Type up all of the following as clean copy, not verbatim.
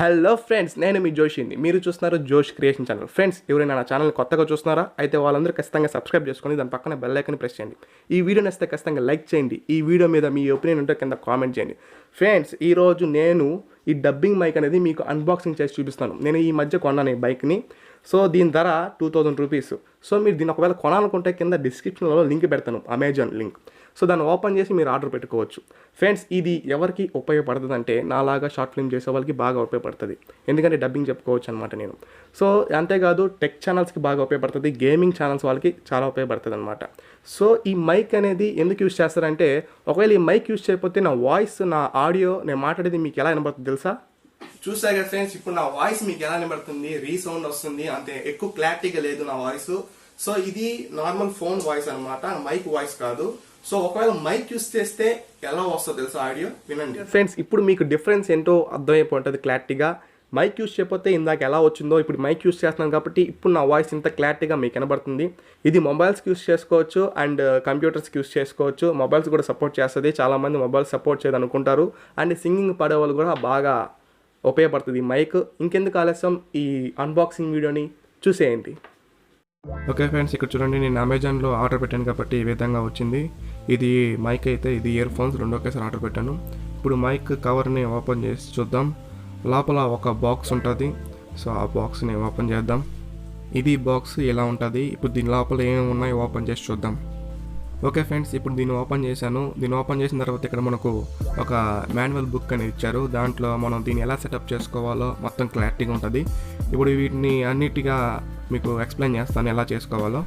Hello friends, నేను మీ జోషిని. మీరు చూస్తున్నారు జోష్ క్రియేషన్ ఛానల్. ఫ్రెండ్స్, ఎవరైనా నా ఛానల్ కొత్తగా చూస్తున్నారా అయితే వాళ్ళందరూ ఖచ్చితంగా సబ్స్క్రైబ్ చేసుకొని దాని పక్కన బెల్ ఐకాన్ ప్రెస్ చేయండి. ఈ వీడియో నచ్చితే ఖచ్చితంగా లైక్ చేయండి. ఈ వీడియో మీద మీ ఒపీనియన్ ఉంటే కింద కామెంట్ చేయండి. ఫ్రెండ్స్, ఈరోజు నేను ఈ డబ్బింగ్ మైక్ అనేది మీకు అన్బాక్సింగ్ చేసి చూపిస్తాను. నేను ఈ మధ్య కొన్నాను ఈ బైక్ని. సో దీని ధర 2000 రూపీస్. సో మీరు దీన్ని ఒకవేళ కొనాలనుకుంటే కింద డిస్క్రిప్షన్లో లింక్ పెడతాను, అమెజాన్ లింక్. సో దాన్ని ఓపెన్ చేసి మీరు ఆర్డర్ పెట్టుకోవచ్చు. ఫ్రెండ్స్, ఇది ఎవరికి ఉపయోగపడుతుంది అంటే నాలాగా షార్ట్ ఫిల్మ్ చేసే వాళ్ళకి బాగా ఉపయోగపడుతుంది. ఎందుకంటే డబ్బింగ్ చెప్పుకోవచ్చు అనమాట నేను. సో అంతేకాదు టెక్ ఛానల్స్కి బాగా ఉపయోగపడుతుంది, గేమింగ్ ఛానల్స్ వాళ్ళకి చాలా ఉపయోగపడుతుంది అనమాట. సో ఈ మైక్ అనేది ఎందుకు యూజ్ చేస్తారంటే, ఒకవేళ ఈ మైక్ యూజ్ చేయకపోతే నా వాయిస్, నా ఆడియో, నేను మాట్లాడేది మీకు ఎలా వినబడుతుంది తెలుసా? చూసారు కదా ఫ్రెండ్స్, ఇప్పుడు నా వాయిస్ మీకు ఎలా వినబడుతుంది? రీసౌండ్ వస్తుంది, అంతే ఎక్కువ క్లారిటీగా లేదు నా వాయిస్. సో ఇది నార్మల్ ఫోన్ వాయిస్ అనమాట, మైక్ వాయిస్ కాదు. సో ఒకవేళ మైక్ యూస్ చేస్తే ఎలా వస్తుందో తెలుసా ఆడియో? వినండి ఫ్రెండ్స్. ఇప్పుడు మీకు డిఫరెన్స్ ఏంటో అర్థమైపోతుంది క్లారిటీగా. మైక్ యూస్ చేయకపోతే ఇందాక ఎలా వచ్చిందో ఇప్పుడు మైక్ యూస్ చేస్తున్నాను కాబట్టి ఇప్పుడు నా వాయిస్ ఇంత క్లారిటీగా మీకు వినబడుతుంది. ఇది మొబైల్స్కి యూస్ చేసుకోవచ్చు అండ్ కంప్యూటర్స్కి యూస్ చేసుకోవచ్చు. మొబైల్స్ కూడా సపోర్ట్ చేస్తుంది. చాలామంది మొబైల్స్ సపోర్ట్ చేయదు అనుకుంటారు. అండ్ సింగింగ్ పాడే వాళ్ళు కూడా బాగా ఉపయోగపడుతుంది మైక్. ఇంకెందుకు ఆలస్యం, ఈ అన్బాక్సింగ్ వీడియోని చూసేయండి. ఓకే ఫ్రెండ్స్, ఇక్కడ చూడండి, నేను అమెజాన్లో ఆర్డర్ పెట్టాను కాబట్టి ఈ విధంగా వచ్చింది. ఇది మైక్ అయితే, ఇది ఇయర్ ఫోన్స్ రెండు ఒకేసారి ఆర్డర్ పెట్టాను. ఇప్పుడు మైక్ కవర్ని ఓపెన్ చేసి చూద్దాం. లోపల ఒక బాక్స్ ఉంటుంది. సో ఆ బాక్స్ని ఓపెన్ చేద్దాం. ఇది బాక్స్ ఎలా ఉంటుంది. ఇప్పుడు దీని లోపల ఏమేమి ఉన్నాయో ఓపెన్ చేసి చూద్దాం. ఓకే ఫ్రెండ్స్, ఇప్పుడు దీన్ని ఓపెన్ చేశాను. దీన్ని ఓపెన్ చేసిన తర్వాత ఇక్కడ మనకు ఒక మాన్యువల్ బుక్ అనేది ఇచ్చారు. దాంట్లో మనం దీన్ని ఎలా సెటప్ చేసుకోవాలో మొత్తం క్లారిటీగా ఉంటుంది. ఇప్పుడు వీటిని అన్నిటిగా మీకు ఎక్స్ప్లెయిన్ చేస్తాను ఎలా చేసుకోవాలో.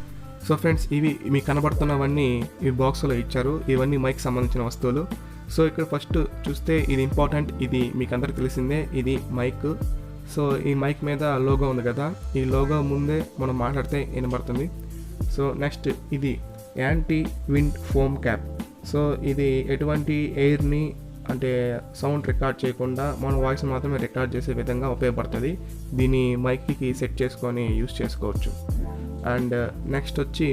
సో ఫ్రెండ్స్, ఇవి మీకు కనబడుతున్నవన్నీ ఈ బాక్స్లో ఇచ్చారు. ఇవన్నీ మైక్ సంబంధించిన వస్తువులు. సో ఇక్కడ ఫస్ట్ చూస్తే ఇది ఇంపార్టెంట్. ఇది మీకు అందరికీ తెలిసిందే, ఇది మైక్. సో ఈ మైక్ మీద లోగో ఉంది కదా, ఈ లోగో ముందే మనం మాట్లాడితే వినబడుతుంది. సో నెక్స్ట్ ఇది anti wind foam cap. So ఇది ఎటువంటి ఎయిర్ని అంటే సౌండ్ రికార్డ్ చేయకుండా మన వాయిస్ మాత్రమే రికార్డ్ చేసే విధంగా ఉపయోగపడుతుంది. దీన్ని మైక్కి సెట్ చేసుకొని యూస్ చేసుకోవచ్చు. అండ్ నెక్స్ట్ వచ్చి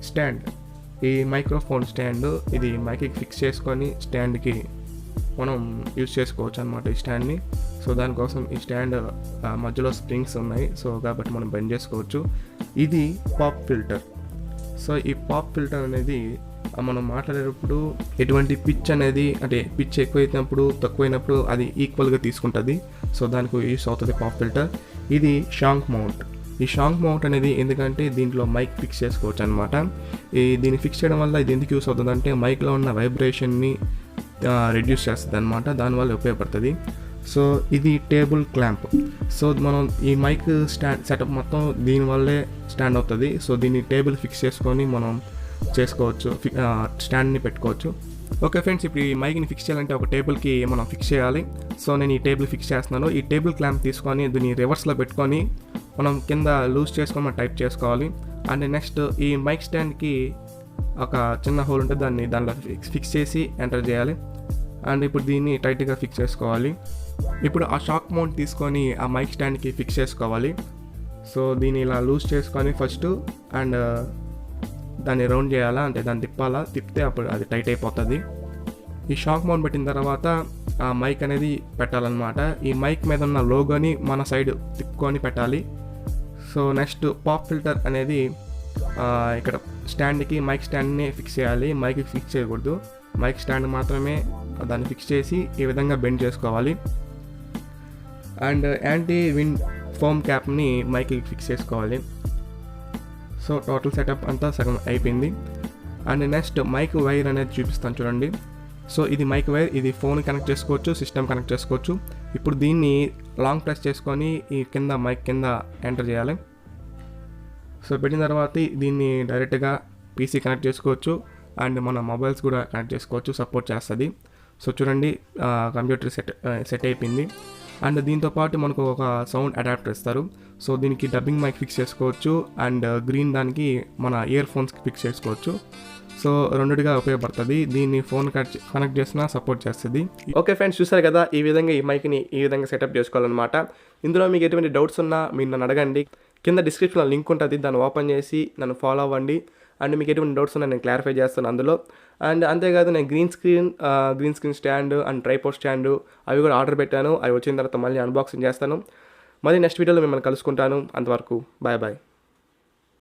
స్టాండ్. ఈ మైక్రోఫోన్ స్టాండ్, ఇది మైక్కి ఫిక్స్ చేసుకొని స్టాండ్కి మనం యూస్ చేసుకోవచ్చు అనమాట ఈ స్టాండ్ని. సో దానికోసం ఈ స్టాండ్ మధ్యలో స్ప్రింగ్స్ ఉన్నాయి. సో కాబట్టి మనం బెండ్ చేసుకోవచ్చు. ఇది పాప్ ఫిల్టర్. సో ఈ పాప్ ఫిల్టర్ అనేది మనం మాట్లాడేటప్పుడు ఎటువంటి పిచ్ అనేది, అంటే పిచ్ ఎక్కువైనప్పుడు తక్కువైనప్పుడు అది ఈక్వల్గా తీసుకుంటుంది. సో దానికి యూస్ అవుతుంది పాప్ ఫిల్టర్. ఇది షాంక్ మౌంట్. ఈ షాంక్ మౌంట్ అనేది ఎందుకంటే దీంట్లో మైక్ ఫిక్స్ చేసుకోవచ్చు అనమాట. దీన్ని ఫిక్స్ చేయడం వల్ల ఇది ఎందుకు యూస్ అవుతుంది అంటే మైక్లో ఉన్న వైబ్రేషన్ని రెడ్యూస్ చేస్తుంది అనమాట. దానివల్ల ఉపయోగపడుతుంది. సో ఇది టేబుల్ క్లాంప్. సో మనం ఈ మైక్ స్టాండ్ సెటప్ మొత్తం దీనివల్లే స్టాండ్ అవుతుంది. సో దీన్ని టేబుల్ ఫిక్స్ చేసుకొని మనం చేసుకోవచ్చు, స్టాండ్ని పెట్టుకోవచ్చు. ఓకే ఫ్రెండ్స్, ఇప్పుడు ఈ మైక్ని ఫిక్స్ చేయాలంటే ఒక టేబుల్కి మనం ఫిక్స్ చేయాలి. సో నేను ఈ టేబుల్ ఫిక్స్ చేస్తున్నాను. ఈ టేబుల్ క్లాంప్ తీసుకొని దీన్ని రివర్స్లో పెట్టుకొని మనం కింద లూజ్ చేసుకొని మనం టైప్ చేసుకోవాలి. అండ్ నెక్స్ట్ ఈ మైక్ స్టాండ్కి ఒక చిన్న హోల్ ఉంటుంది, దానిలో ఫిక్స్ చేసి ఎంటర్ చేయాలి. అండ్ ఇప్పుడు దీన్ని టైట్గా ఫిక్స్ చేసుకోవాలి. ఇప్పుడు ఆ షాక్ మౌంట్ తీసుకొని ఆ మైక్ స్టాండ్కి ఫిక్స్ చేసుకోవాలి. సో దీన్ని ఇలా లూజ్ చేసుకొని ఫస్ట్ అండ్ దాన్ని రౌండ్ చేయాలా, అంటే దాన్ని తిప్పితే అప్పుడు అది టైట్ అయిపోతుంది. ఈ షాక్ మౌంట్ పెట్టిన తర్వాత ఆ మైక్ అనేది పెట్టాలన్నమాట. ఈ మైక్ మీద ఉన్న లోగోని మన సైడ్ తిప్పుకొని పెట్టాలి. సో నెక్స్ట్ పాప్ ఫిల్టర్ అనేది ఇక్కడ స్టాండ్కి మైక్ స్టాండ్ని ఫిక్స్ చేయాలి, మైక్కి ఫిక్స్ చేయకూడదు. మైక్ స్టాండ్ మాత్రమే దాన్ని ఫిక్స్ చేసి ఈ విధంగా బెండ్ చేసుకోవాలి. అండ్ యాంటీ విండ్ ఫోమ్ క్యాప్ని మైక్కి ఫిక్స్ చేసుకోవాలి. సో టోటల్ సెటప్ అంతా సగం అయిపోయింది. అండ్ నెక్స్ట్ మైక్ వైర్ అనేది చూపిస్తాను చూడండి. సో ఇది మైక్ వైర్, ఇది ఫోన్ కనెక్ట్ చేసుకోవచ్చు, సిస్టమ్ కనెక్ట్ చేసుకోవచ్చు. ఇప్పుడు దీన్ని లాంగ్ ప్రెస్ చేసుకొని ఈ కింద మైక్ కింద ఎంటర్ చేయాలి. సో పెట్టిన తర్వాత దీన్ని డైరెక్ట్గా పీసీ కనెక్ట్ చేసుకోవచ్చు అండ్ మన మొబైల్స్ కూడా కనెక్ట్ చేసుకోవచ్చు, సపోర్ట్ చేస్తుంది. సో చూడండి, కంప్యూటర్ సెట్ అయిపోయింది. అండ్ దీంతోపాటు మనకు ఒక సౌండ్ అడాప్టర్ ఇస్తారు. సో దీనికి డబ్బింగ్ మైక్ ఫిక్స్ చేసుకోవచ్చు అండ్ గ్రీన్ దానికి మన ఇయర్ ఫోన్స్కి ఫిక్స్ చేసుకోవచ్చు. సో రెండుగా ఉపయోగపడుతుంది. దీన్ని ఫోన్ కనెక్ట్ చేసినా సపోర్ట్ చేస్తుంది. ఓకే ఫ్రెండ్స్, చూసారు కదా ఈ విధంగా ఈ మైక్ని ఈ విధంగా సెటప్ చేసుకోవాలన్నమాట. ఇందులో మీకు ఎటువంటి డౌట్స్ ఉన్నా మీరు నన్ను అడగండి. కింద డిస్క్రిప్షన్లో లింక్ ఉంటుంది, దాన్ని ఓపెన్ చేసి నన్ను ఫాలో అవ్వండి. అండ్ మీకు ఎటువంటి డౌట్స్ ఉన్నా నేను క్లారిఫై చేస్తాను అందులో. అండ్ అంతేకాదు నేను green screen stand and tripod stand అవి కూడా ఆర్డర్ పెట్టాను. అవి వచ్చిన తర్వాత మళ్ళీ అన్బాక్సింగ్ చేస్తాను. మళ్ళీ నెక్స్ట్ వీడియోలో మిమ్మల్ని కలుసుకుంటాను. అంతవరకు బాయ్ బాయ్.